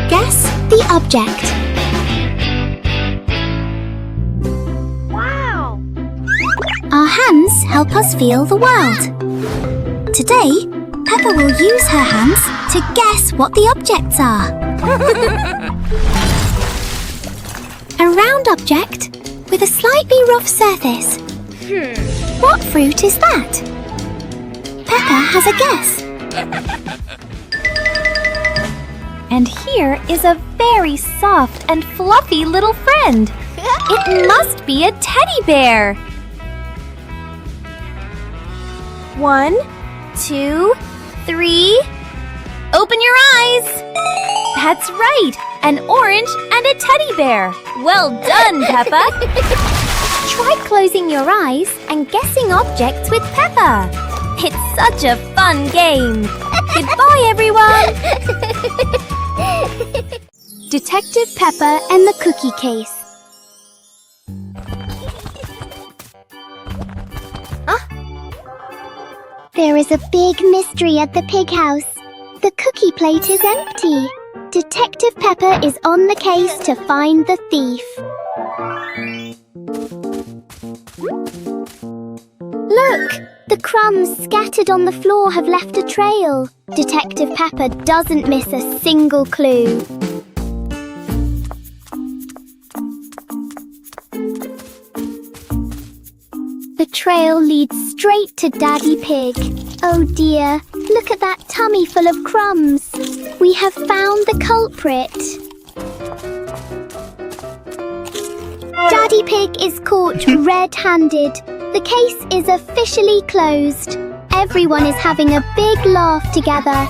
Guess the object. Wow! Our hands help us feel the world. Today, Peppa will use her hands to guess what the objects are. A round object with a slightly rough surface. What fruit is that? Peppa has a guess. And here is a very soft and fluffy little friend. It must be a teddy bear. 1, 2, 3. Open your eyes. That's right, an orange and a teddy bear. Well done, Peppa. Try closing your eyes and guessing objects with Peppa. It's such a fun game. Goodbye, everyone. Detective Peppa and the Cookie Case. There is a big mystery at the pig house. The cookie plate is empty. Detective Peppa is on the case to find the thief. Look! The crumbs scattered on the floor have left a trail. Detective Peppa doesn't miss a single clue. The trail leads straight to Daddy Pig. Oh dear, look at that tummy full of crumbs. We have found the culprit. Daddy Pig is caught red-handed. The case is officially closed. Everyone is having a big laugh together.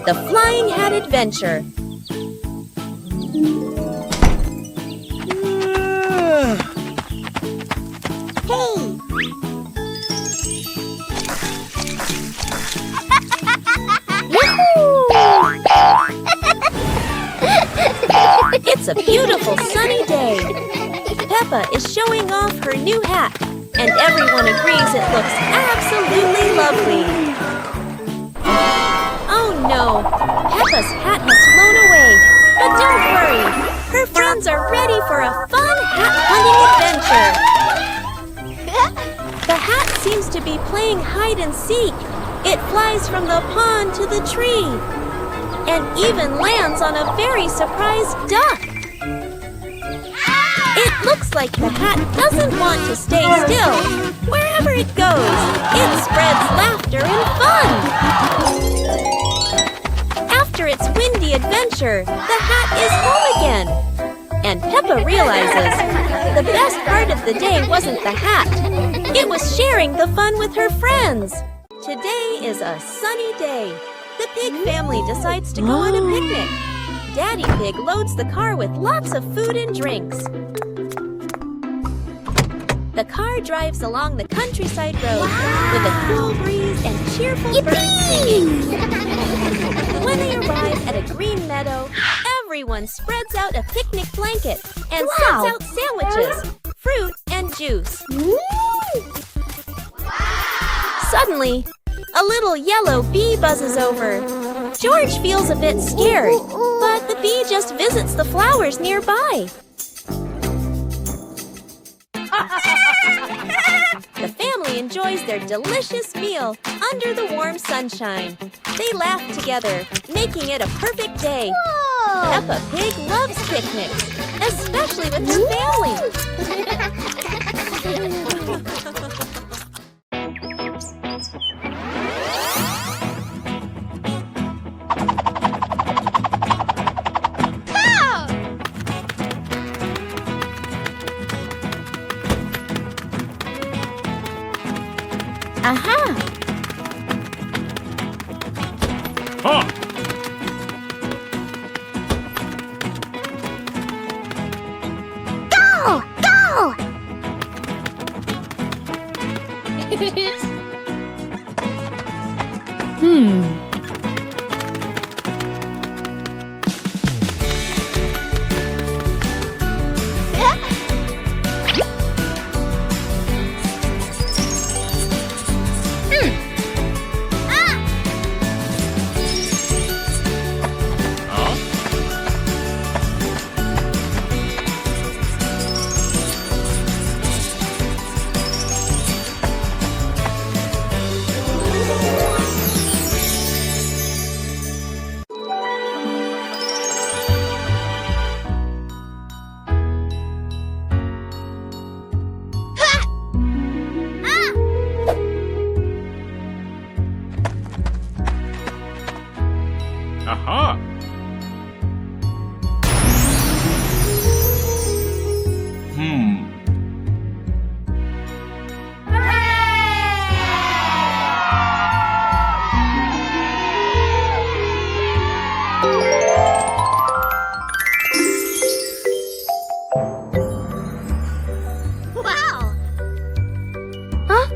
The Flying Hat Adventure. Hey! It's a beautiful sunny day. Peppa is showing off her new hat, and everyone agrees it looks absolutely lovely. Oh no, Peppa's hat has flown away. But don't worry, her friends are ready for a fun hat hunting adventure. The hat seems to be playing hide and seek. It flies from the pond to the tree, and even lands on a very surprised duck. It looks like the hat doesn't want to stay still. Wherever it goes, it spreads laughter and fun. adventure, the hat is home again. And Peppa realizes the best part of the day wasn't the hat. It was sharing the fun with her friends. Today is a sunny day. The pig family decides to go on a picnic. Daddy Pig loads the car with lots of food and drinks. The car drives along the countryside road with a cool breeze and cheerful birds singing. When they arrive at a green meadow, everyone spreads out a picnic blanket and sets out sandwiches, fruit, and juice. Suddenly, a little yellow bee buzzes over. George feels a bit scared, but the bee just visits the flowers nearby. The family enjoys their delicious meal under the warm sunshine. They laugh together, making it a perfect day. Peppa Pig loves picnics, especially with her family. Aha! Huh! Go! Go! Aha! Wow! Huh?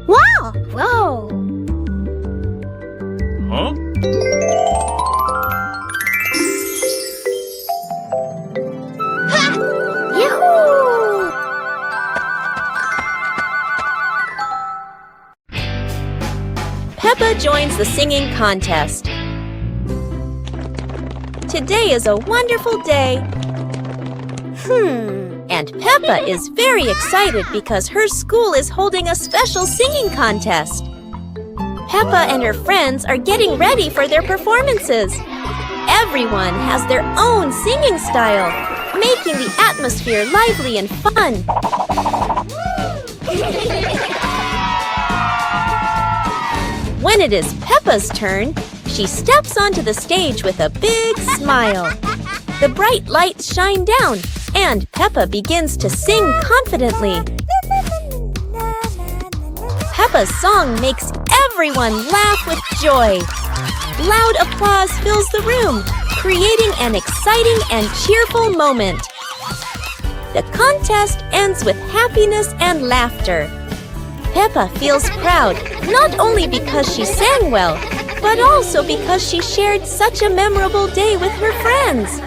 Wow! Whoa! Huh? Yoo-hoo! Peppa joins the singing contest. Today is a wonderful day. And Peppa is very excited because her school is holding a special singing contest. Peppa and her friends are getting ready for their performances. Everyone has their own singing style, making the atmosphere lively and fun. When it is Peppa's turn, she steps onto the stage with a big smile. The bright lights shine down, and Peppa begins to sing confidently. Peppa's song makes everyone laugh with joy. Loud applause fills the room, creating an exciting and cheerful moment. The contest ends with happiness and laughter. Peppa feels proud, not only because she sang well, but also because she shared such a memorable day with her friends.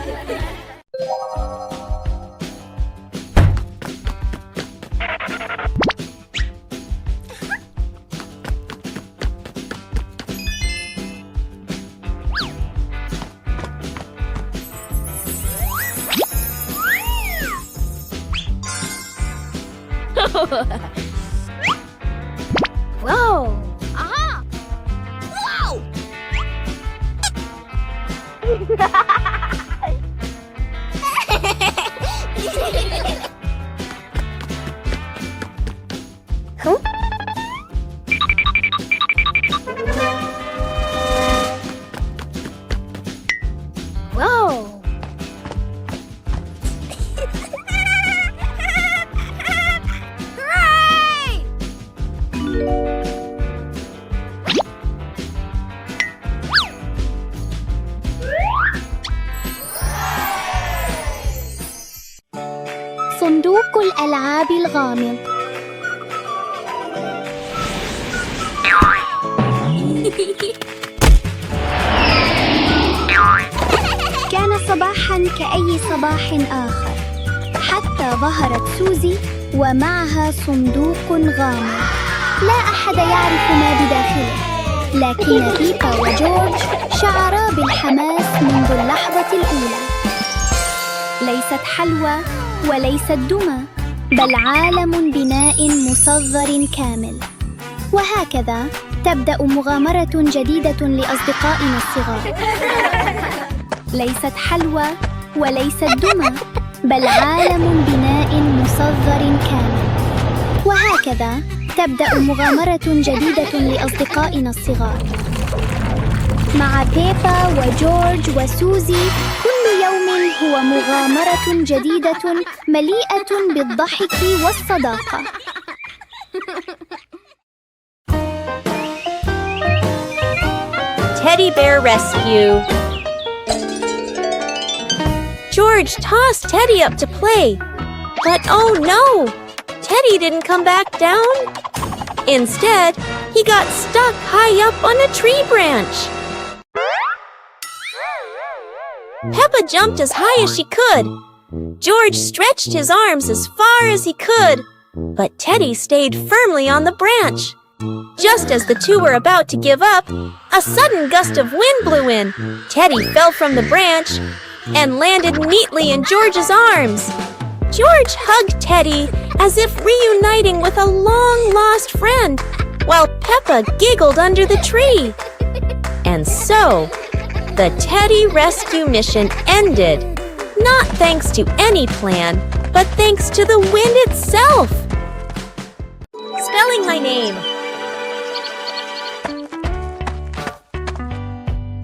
Whoa! Aha! Whoa! Huh? الشراب الغامض. كان صباحاً كأي صباح آخر، حتى ظهرت سوزي ومعها صندوق غامض لا أحد يعرف ما بداخله، لكن بيبا وجورج شعرا بالحماس منذ اللحظة الأولى. ليست حلوى وليست دمى، بل عالم بناء مصغر كامل. وهكذا تبدأ مغامرة جديدة لأصدقائنا الصغار. ليست حلوى وليست دمى، بل عالم بناء مصغر كامل. وهكذا تبدأ مغامرة جديدة لأصدقائنا الصغار. مع بيبا وجورج وسوزي كل يوم هو مغامرة جديدة مليئة بالضحك والصداقة. Teddy Bear Rescue. George tossed Teddy up to play, but oh no! Teddy didn't come back down. Instead, he got stuck high up on a tree branch. Peppa jumped as high as she could. George stretched his arms as far as he could, but Teddy stayed firmly on the branch. Just as the two were about to give up, a sudden gust of wind blew in. Teddy fell from the branch and landed neatly in George's arms. George hugged Teddy as if reuniting with a long-lost friend, while Peppa giggled under the tree. And so, the Teddy rescue mission ended, not thanks to any plan, but thanks to the wind itself. Spelling my name.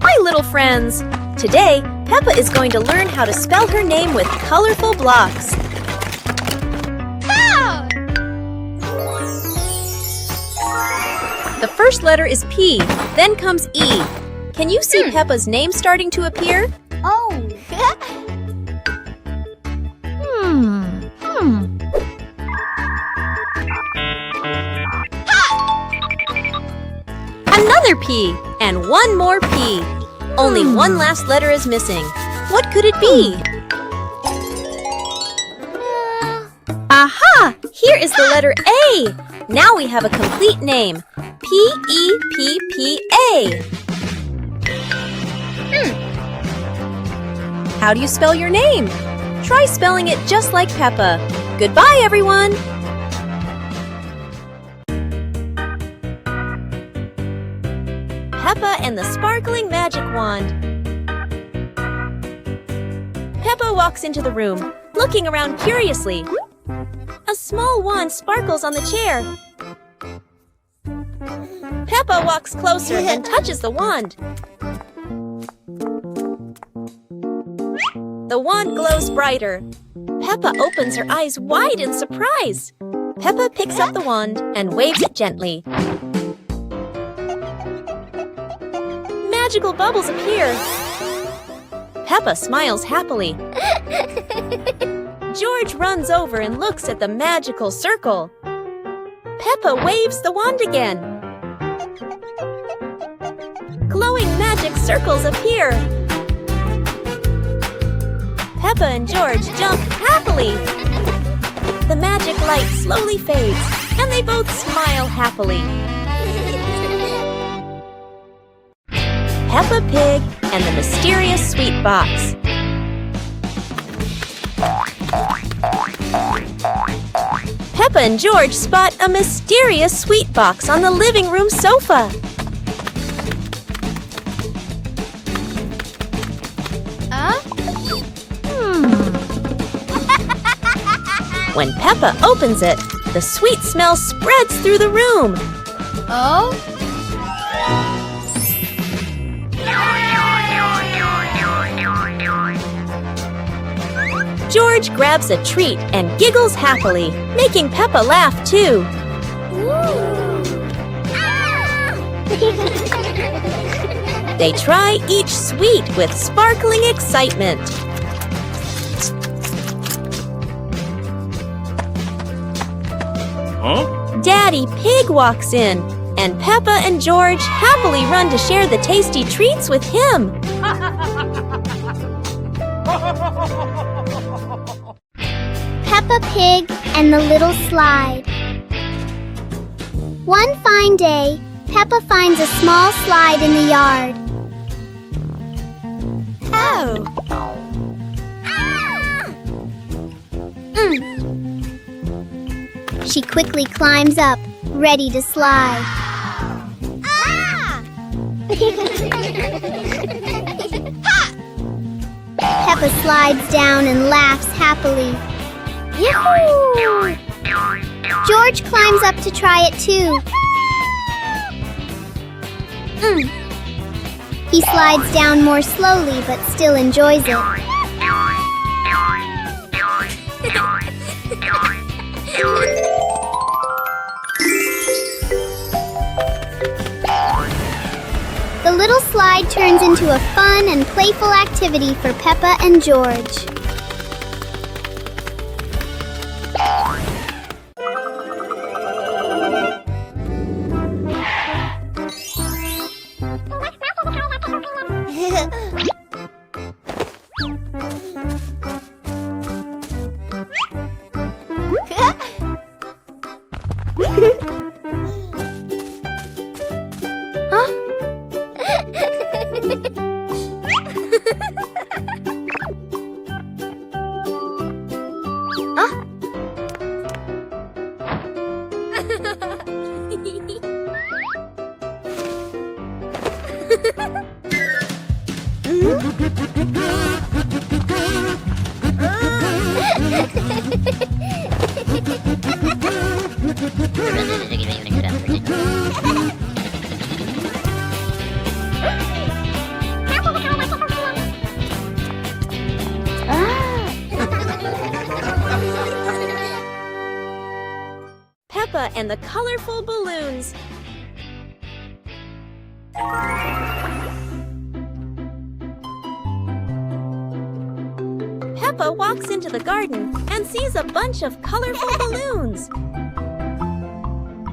Hi, little friends. Today, Peppa is going to learn how to spell her name with colorful blocks. The first letter is P, then comes E. Can you see Peppa's name starting to appear? Oh! Another P, and one more P. Only one last letter is missing. What could it be? Aha! Here is the letter A. Now we have a complete name. P-E-P-P-A. How do you spell your name? Try spelling it just like Peppa. Goodbye, everyone! Peppa and the sparkling magic wand. Peppa walks into the room, looking around curiously. A small wand sparkles on the chair. Peppa walks closer and touches the wand. The wand glows brighter. Peppa opens her eyes wide in surprise. Peppa picks up the wand and waves it gently. Magical bubbles appear. Peppa smiles happily. George runs over and looks at the magical circle. Peppa waves the wand again. Glowing magic circles appear. Peppa and George jump happily. The magic light slowly fades, and they both smile happily. Peppa Pig and the Mysterious Sweet Box. Peppa and George spot a mysterious sweet box on the living room sofa. When Peppa opens it, the sweet smell spreads through the room. Oh? George grabs a treat and giggles happily, making Peppa laugh too. They try each sweet with sparkling excitement. Huh? Daddy Pig walks in, and Peppa and George happily run to share the tasty treats with him. Peppa Pig and the Little Slide. One fine day, Peppa finds a small slide in the yard. Oh! She quickly climbs up, ready to slide. Peppa slides down and laughs happily. Yahoo! George climbs up to try it too. He slides down more slowly but still enjoys it. The little slide turns into a fun and playful activity for Peppa and George. Peppa and the colorful balloons. Peppa walks into the garden and sees a bunch of colorful balloons.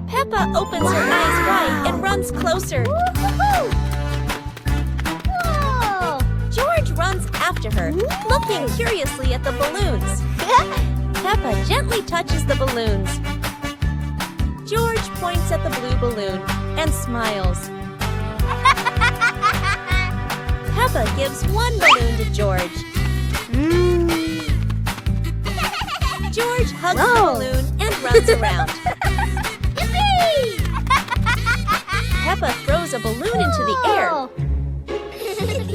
Peppa opens her eyes wide and runs closer. George runs after her, looking curiously at the balloons. Peppa gently touches the balloons. George points at the blue balloon and smiles. Peppa gives one balloon to George. George hugs the balloon and runs around. Peppa throws a balloon into the air.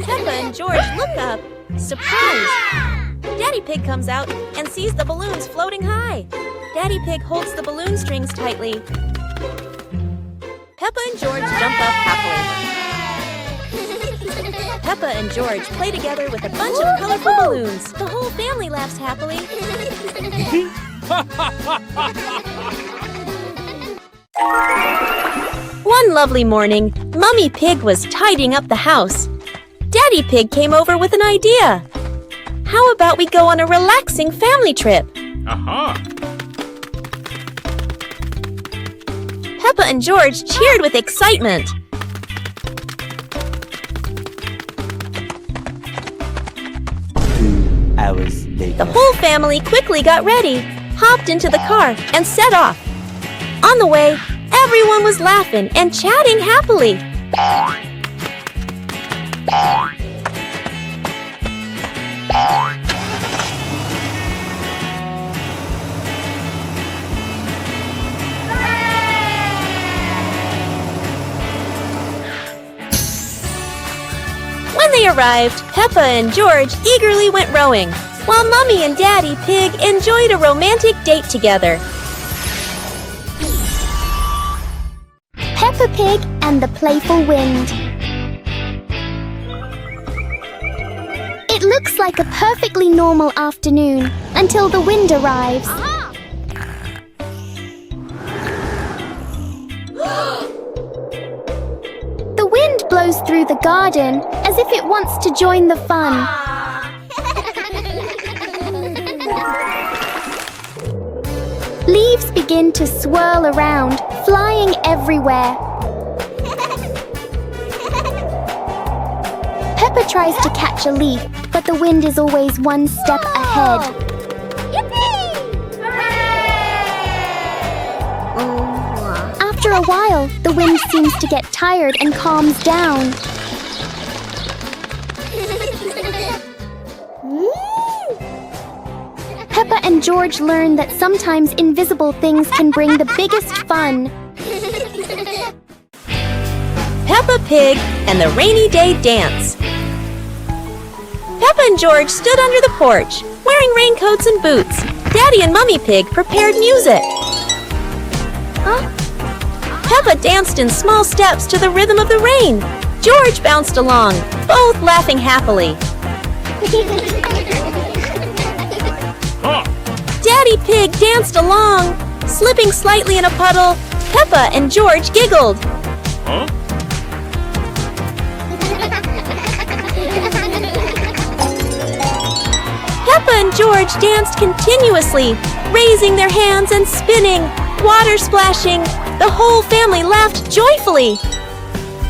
Peppa and George look up, surprised. Daddy Pig comes out and sees the balloons floating high. Daddy Pig holds the balloon strings tightly. Peppa and George jump up happily. Peppa and George play together with a bunch of colorful balloons. The whole family laughs happily. One lovely morning, Mummy Pig was tidying up the house. Daddy Pig came over with an idea. How about we go on a relaxing family trip? Aha! Peppa and George cheered with excitement. 2 hours later. The whole family quickly got ready, hopped into the car, and set off. On the way, everyone was laughing and chatting happily. When they arrived, Peppa and George eagerly went rowing, while Mummy and Daddy Pig enjoyed a romantic date together. Peppa Pig and the Playful Wind. It looks like a perfectly normal afternoon until the wind arrives. The wind blows through the garden as if it wants to join the fun. Leaves leaves begin to swirl around, flying everywhere. Peppa tries to catch a leaf, but the wind is always one step ahead. After a while, the wind seems to get tired and calms down. Peppa and George learn that sometimes invisible things can bring the biggest fun. Peppa Pig and the Rainy Day Dance. Peppa and George stood under the porch, wearing raincoats and boots. Daddy and Mummy Pig prepared music. Peppa danced in small steps to the rhythm of the rain. George bounced along, both laughing happily. Huh. Daddy Pig danced along, slipping slightly in a puddle. Peppa and George giggled. Huh? Peppa and George danced continuously, raising their hands and spinning, water splashing. The whole family laughed joyfully.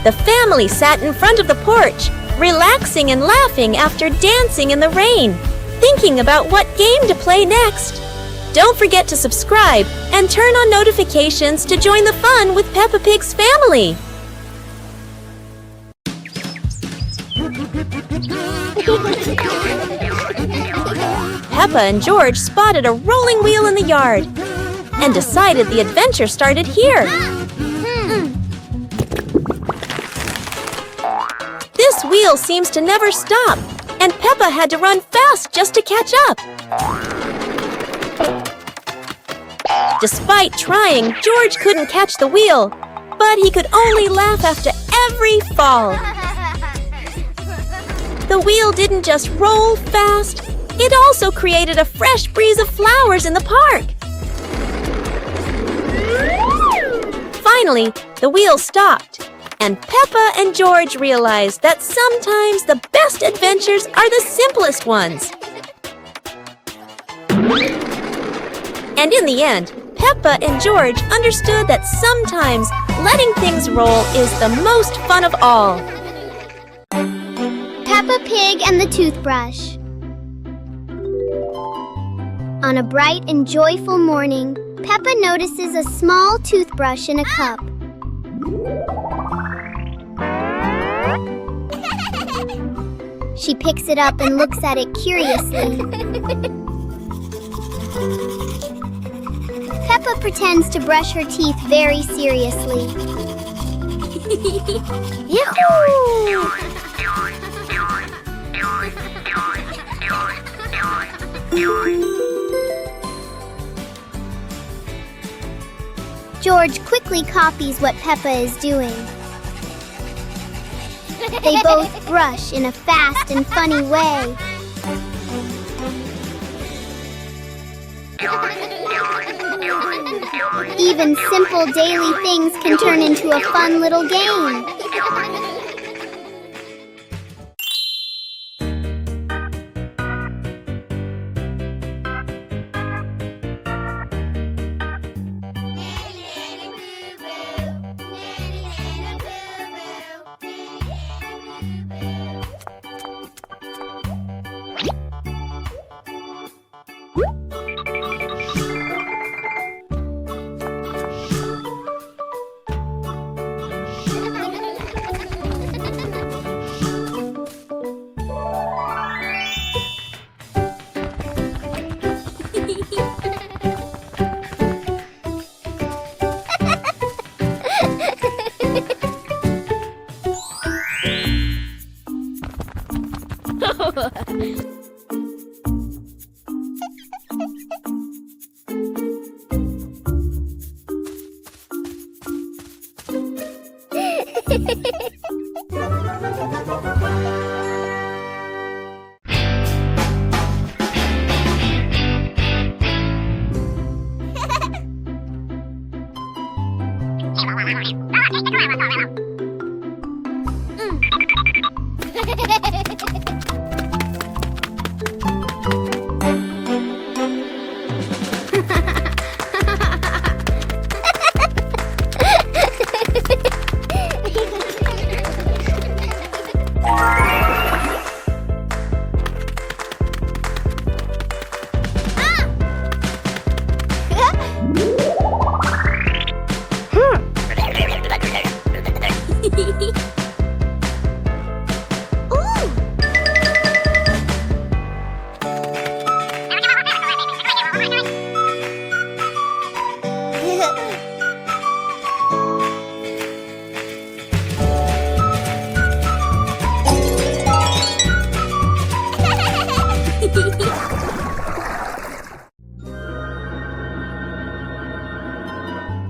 The family sat in front of the porch, relaxing and laughing after dancing in the rain, thinking about what game to play next. Don't forget to subscribe and turn on notifications to join the fun with Peppa Pig's family. Peppa and George spotted a rolling wheel in the yard and decided the adventure started here. This wheel seems to never stop, and Peppa had to run fast just to catch up. Despite trying, George couldn't catch the wheel, but he could only laugh after every fall. The wheel didn't just roll fast, it also created a fresh breeze of flowers in the park. Finally, the wheel stopped, and Peppa and George realized that sometimes the best adventures are the simplest ones. And in the end, Peppa and George understood that sometimes letting things roll is the most fun of all. Peppa Pig and the Toothbrush. On a bright and joyful morning, Peppa notices a small toothbrush in a cup. She picks it up and looks at it curiously. Peppa pretends to brush her teeth very seriously. Yahoo! George quickly copies what Peppa is doing. They both brush in a fast and funny way. Even simple daily things can turn into a fun little game.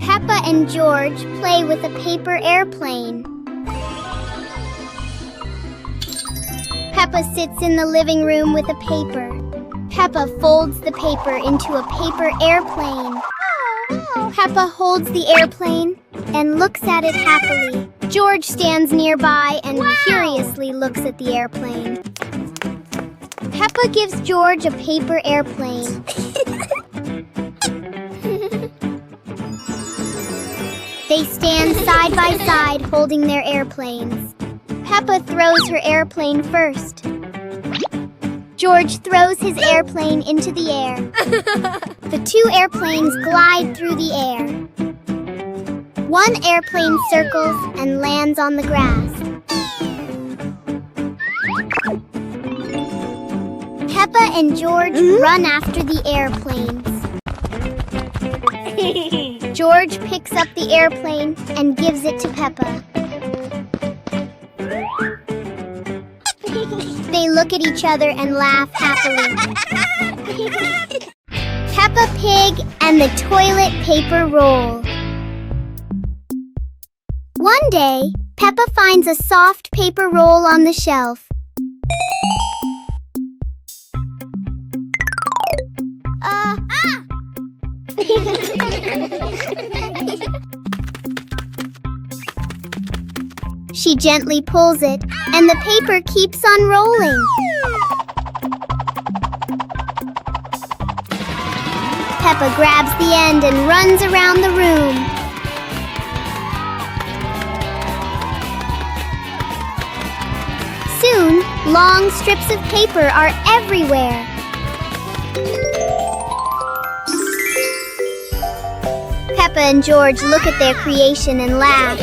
Peppa and George play with a paper airplane. Peppa sits in the living room with a paper. Peppa folds the paper into a paper airplane. Peppa holds the airplane and looks at it happily. George stands nearby and curiously looks at the airplane. Peppa gives George a paper airplane. They stand side by side holding their airplanes. Peppa throws her airplane first. George throws his airplane into the air. The two airplanes glide through the air. One airplane circles and lands on the grass. Peppa and George run after the airplanes. George picks up the airplane and gives it to Peppa. They look at each other and laugh happily. Peppa Pig and the toilet paper roll. One day, Peppa finds a soft paper roll on the shelf. She gently pulls it, and the paper keeps on rolling. Peppa grabs the end and runs around the room. Soon, long strips of paper are everywhere. Peppa and George look at their creation and laugh.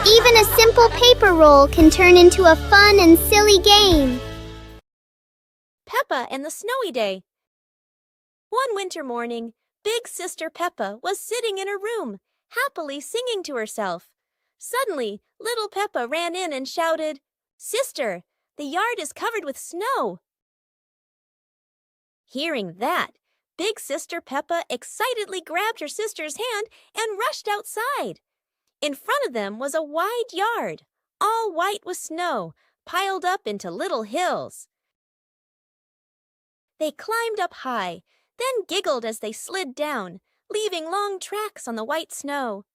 Even a simple paper roll can turn into a fun and silly game. Peppa and the Snowy Day. One winter morning, Big Sister Peppa was sitting in her room, happily singing to herself. Suddenly, little Peppa ran in and shouted, "Sister, the yard is covered with snow." Hearing that, Big Sister Peppa excitedly grabbed her sister's hand and rushed outside. In front of them was a wide yard, all white with snow, piled up into little hills. They climbed up high, then giggled as they slid down, leaving long tracks on the white snow.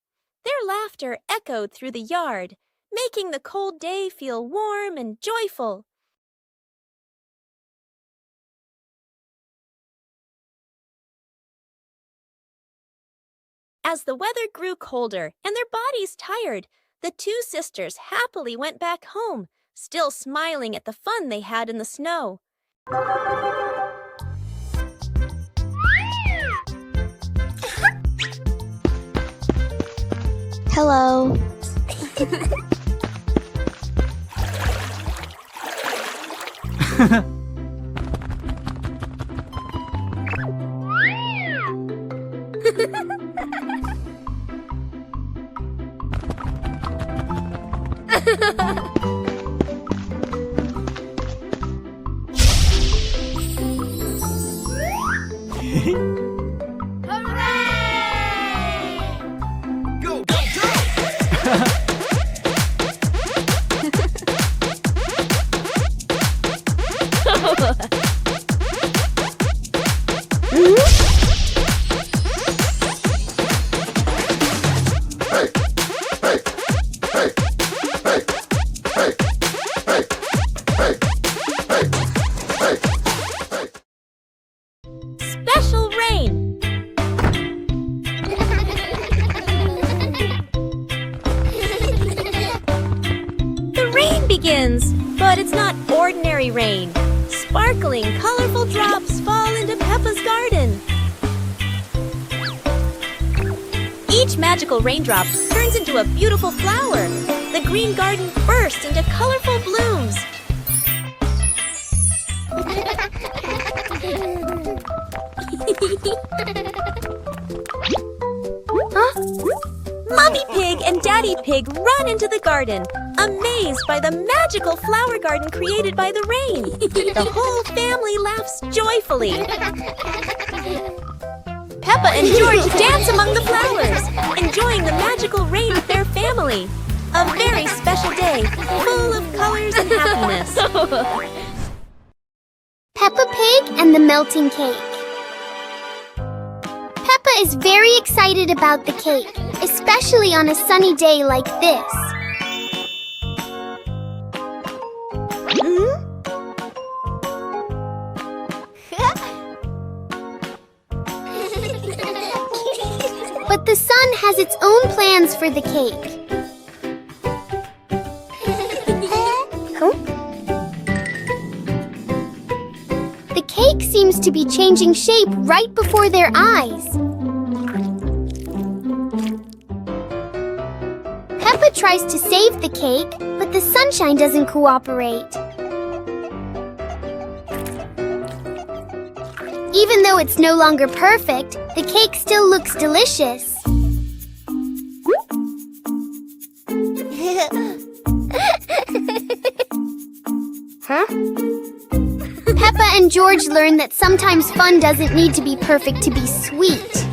Their laughter echoed through the yard, making the cold day feel warm and joyful. As the weather grew colder and their bodies tired, the two sisters happily went back home, still smiling at the fun they had in the snow. Hello. Go, go, go! Special rain! The rain begins, but it's not ordinary rain. Sparkling, colorful drops fall into Peppa's garden. Each magical raindrop turns into a beautiful flower. The green garden bursts into colorful blooms. Mommy Pig and and Daddy Pig run into the garden, amazed by the magical flower garden created by the rain. The whole family laughs joyfully. Peppa and George dance among the flowers, enjoying the magical rain with their family. A very special day, full of colors and happiness. Peppa Pig and the melting cake. Peppa is very excited about the cake, especially on a sunny day like this. But the sun has its own plans for the cake. The cake seems to be changing shape right before their eyes. Peppa tries to save the cake, but the sunshine doesn't cooperate. Even though it's no longer perfect, the cake still looks delicious. Huh? Peppa and George learn that sometimes fun doesn't need to be perfect to be sweet.